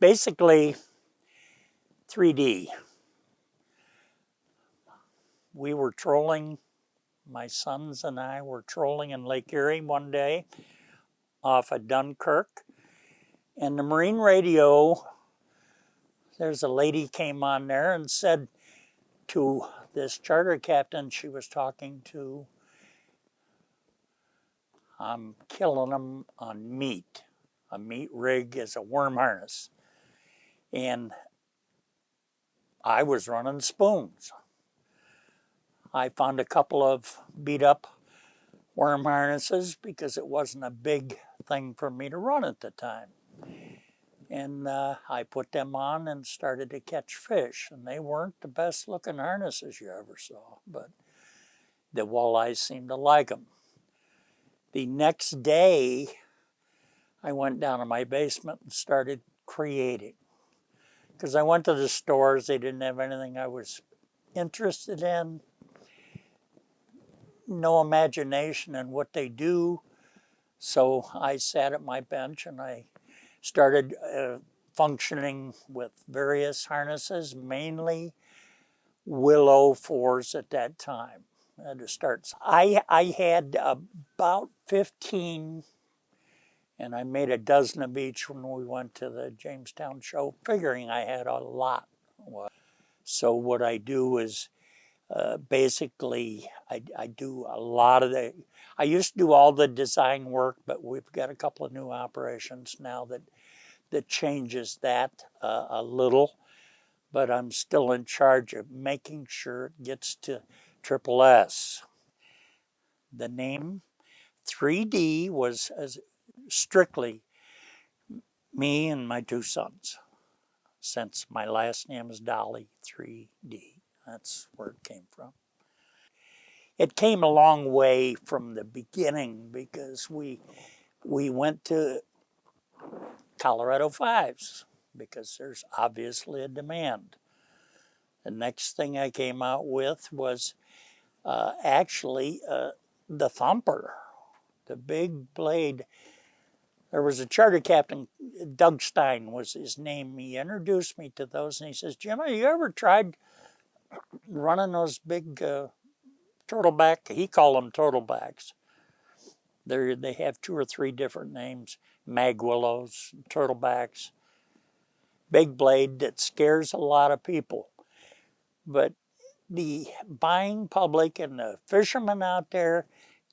Basically, 3D. We were trolling, my sons and I were trolling in Lake Erie one day off of Dunkirk, and the Marine radio, there's a lady came on there and said to this charter captain she was talking to, "I'm killing them on meat. A meat rig is a worm harness." And I was running spoons. I found a couple of beat up worm harnesses because it wasn't a big thing for me to run at the time. And I put them on and started to catch fish. And they weren't the best looking harnesses you ever saw, but the walleyes seemed to like them. The next day, I went down to my basement and started creating. Because I went to the stores, they didn't have anything I was interested in. No imagination in what they do. So I sat at my bench and I started functioning with various harnesses, mainly Willow 4s at that time. I had to start. I had about 15, and I made a dozen of each when we went to the Jamestown show, figuring I had a lot. So what I do is basically, I do a lot of I used to do all the design work, but we've got a couple of new operations now that changes that a little, but I'm still in charge of making sure it gets to Triple S. The name 3D was strictly me and my two sons, since my last name is Dolly, 3D. That's where it came from. It came a long way from the beginning because we went to Colorado 5s because there's obviously a demand. The next thing I came out with was actually the Thumper, the big blade. There was a charter captain, Doug Stein was his name. He introduced me to those and he says, "Jim, have you ever tried running those big turtleback?" He called them turtlebacks. They have 2 or 3 different names: mag willows, turtlebacks. Big blade that scares a lot of people. But the buying public and the fishermen out there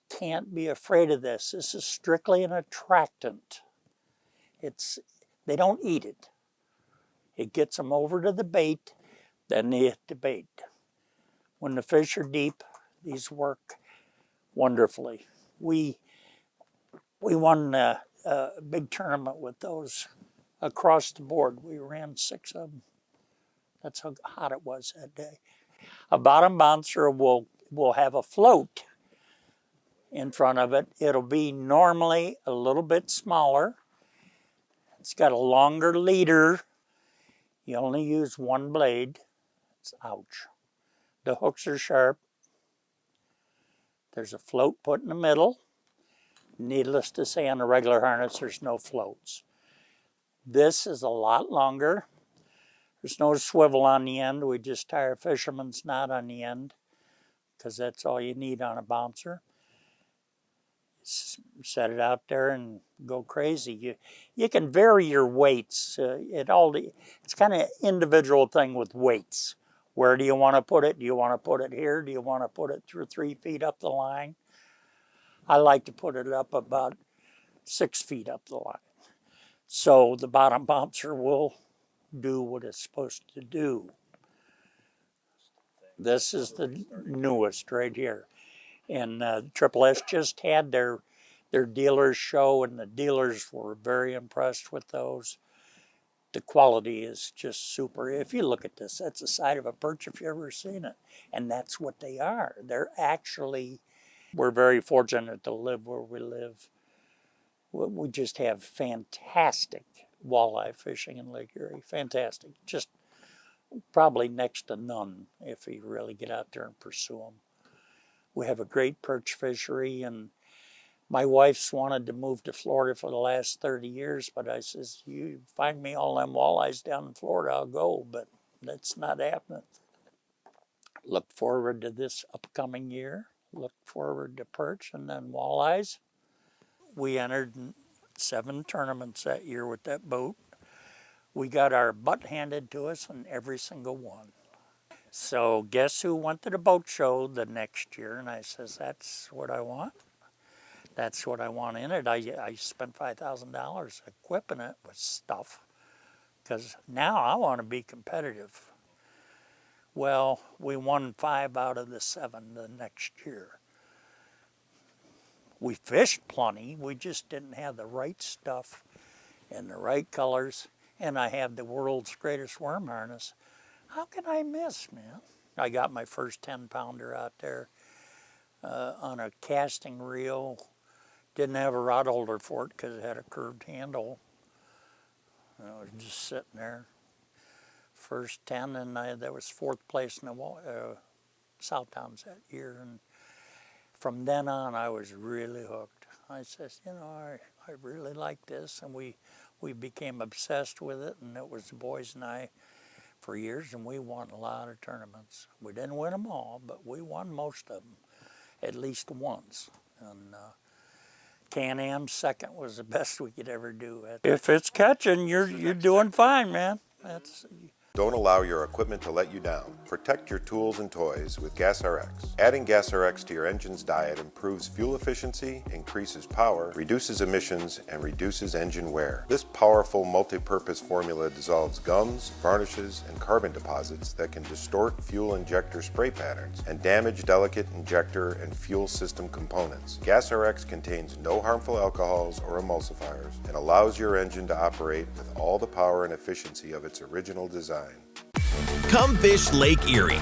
can't be afraid of this. This is strictly an attractant. They don't eat it. It gets them over to the bait, then they hit the bait. When the fish are deep, these work wonderfully. We won a big tournament with those across the board. We ran 6 of them. That's how hot it was that day. A bottom bouncer will have a float in front of it. It'll be normally a little bit smaller. It's got a longer leader. You only use 1 blade. Ouch. The hooks are sharp. There's a float put in the middle. Needless to say, on a regular harness, there's no floats. This is a lot longer. There's no swivel on the end. We just tie a fisherman's knot on the end because that's all you need on a bouncer. Set it out there and go crazy. You can vary your weights. It's kind of individual thing with weights. Where do you want to put it? Do you want to put it here? Do you want to put it 2 or 3 feet up the line? I like to put it up about 6 feet up the line. So the bottom bouncer will do what it's supposed to do. This is the newest right here. And Triple S just had their dealers show, and the dealers were very impressed with those. The quality is just super. If you look at this, that's the side of a perch if you've ever seen it. And that's what they are. We're very fortunate to live where we live. We just have fantastic walleye fishing in Lake Erie. Fantastic. Just probably next to none if you really get out there and pursue them. We have a great perch fishery, and My wife's wanted to move to Florida for the last 30 years, but I says, you find me all them walleyes down in Florida, I'll go, but that's not happening. Look forward to this upcoming year. Look forward to perch and then walleyes. We entered 7 tournaments that year with that boat. We got our butt handed to us in every single one. So guess who went to the boat show the next year? And I says, that's what I want. That's what I want in it. I spent $5,000 equipping it with stuff because now I want to be competitive. Well, we won 5 out of the 7 the next year. We fished plenty, we just didn't have the right stuff and the right colors, and I have the world's greatest worm harness. How can I miss, man? I got my first 10-pounder out there on a casting reel. Didn't have a rod holder for it because it had a curved handle. I was just sitting there. First 10, and that was 4th place in the Southtowns that year. And from then on, I was really hooked. I says, you know, I really like this, and we became obsessed with it, and it was the boys and I for years, and we won a lot of tournaments. We didn't win them all, but we won most of them, at least once. And Can-Am second was the best we could ever do. If it's catching, you're doing fine, man. Don't allow your equipment to let you down. Protect your tools and toys with GasRx. Adding GasRx to your engine's diet improves fuel efficiency, increases power, reduces emissions, and reduces engine wear. This powerful multi-purpose formula dissolves gums, varnishes, and carbon deposits that can distort fuel injector spray patterns and damage delicate injector and fuel system components. GasRx contains no harmful alcohols or emulsifiers and allows your engine to operate with all the power and efficiency of its original design. Come fish Lake Erie.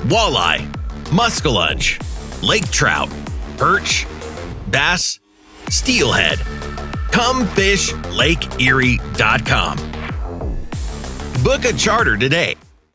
Walleye, muskellunge, lake trout, perch, bass, steelhead. Come fish LakeErie.com. Book a charter today.